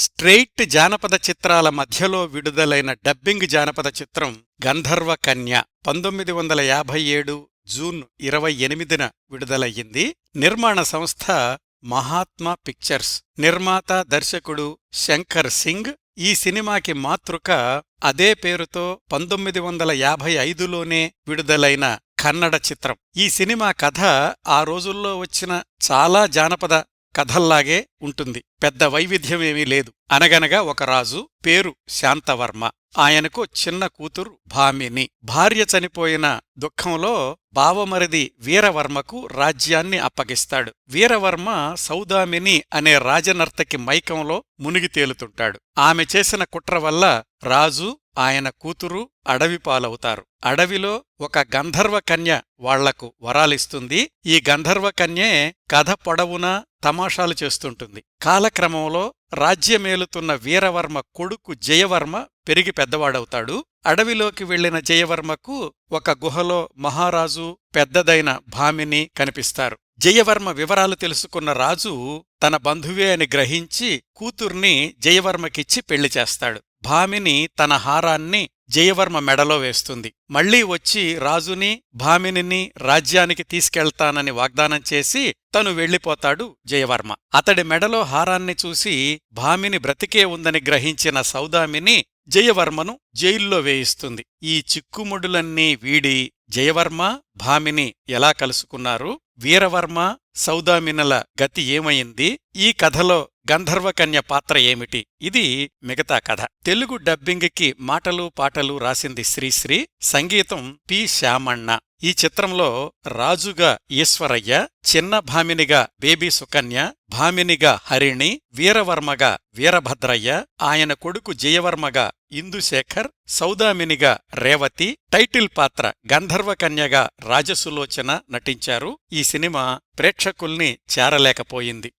Straight జానపద చిత్రాల మధ్యలో విడుదలైన డబ్బింగ్ జానపద చిత్రం గంధర్వ కన్య 1957 జూన్ 28న విడుదలయ్యింది. నిర్మాణ సంస్థ మహాత్మా పిక్చర్స్. నిర్మాత దర్శకుడు శంకర్ సింగ్. ఈ సినిమాకి మాతృక అదే పేరుతో 1955లోనే విడుదలైన కన్నడ చిత్రం. ఈ సినిమా కథ ఆ రోజుల్లో వచ్చిన చాలా జానపద కథల్లాగే ఉంటుంది. పెద్ద వైవిధ్యమేమీ లేదు. అనగనగా ఒక రాజు, పేరు శాంతవర్మ. ఆయనకు చిన్న కూతురు భామిని. భార్య చనిపోయిన దుఃఖంలో బావమరిది వీరవర్మకు రాజ్యాన్ని అప్పగిస్తాడు. వీరవర్మ సౌదామిని అనే రాజనర్తకి మైకంలో మునిగి తేలుతుంటాడు. ఆమె చేసిన కుట్ర వల్ల రాజు, ఆయన కూతురు అడవి పాలవుతారు. అడవిలో ఒక గంధర్వ కన్య వాళ్లకు వరాలిస్తుంది. ఈ గంధర్వ కన్యే కథ పొడవునా తమాషాలు చేస్తుంటుంది. కాలక్రమంలో రాజ్యమేలుతున్న వీరవర్మ కొడుకు జయవర్మ పెరిగి పెద్దవాడవుతాడు. అడవిలోకి వెళ్లిన జయవర్మకు ఒక గుహలో మహారాజు, పెద్దదైన భామిని కనిపిస్తారు. జయవర్మ వివరాలు తెలుసుకున్న రాజు తన బంధువే అని గ్రహించి కూతుర్ని జయవర్మకిచ్చి పెళ్లి చేస్తాడు. భామిని తన హారాన్ని జయవర్మ మెడలో వేస్తుంది. మళ్లీ వచ్చి రాజుని, భామినిని రాజ్యానికి తీసుకెళ్తానని వాగ్దానం చేసి తను వెళ్లిపోతాడు జయవర్మ. అతడి మెడలో హారాన్ని చూసి భామిని బ్రతికే ఉందని గ్రహించిన సౌదామిని జయవర్మను జైల్లో వేయిస్తుంది. ఈ చిక్కుముడులన్నీ వీడి జయవర్మ, భామిని ఎలా కలుసుకున్నారు? వీరవర్మ, సౌదామినుల గతి ఏమైంది? ఈ కథలో గంధర్వకన్య పాత్ర ఏమిటి? ఇది మిగతా కథ. తెలుగు డబ్బింగ్కి మాటలు పాటలు రాసింది శ్రీశ్రీ, సంగీతం పి. శామಣ್ణ. ఈ చిత్రంలో రాజుగా ఈశ్వరయ్య, చిన్న భామినిగా బేబీ సుకన్య, భామినిగా హరిణి, వీరవర్మగా వీరభద్రయ్య, ఆయన కొడుకు జయవర్మగా ఇందుశేఖర్, సౌదామినిగా రేవతి, టైటిల్ పాత్ర గంధర్వకన్యగా రాజసులోచన నటించారు. ఈ సినిమా ప్రేక్షకుల్ని చేరలేకపోయింది.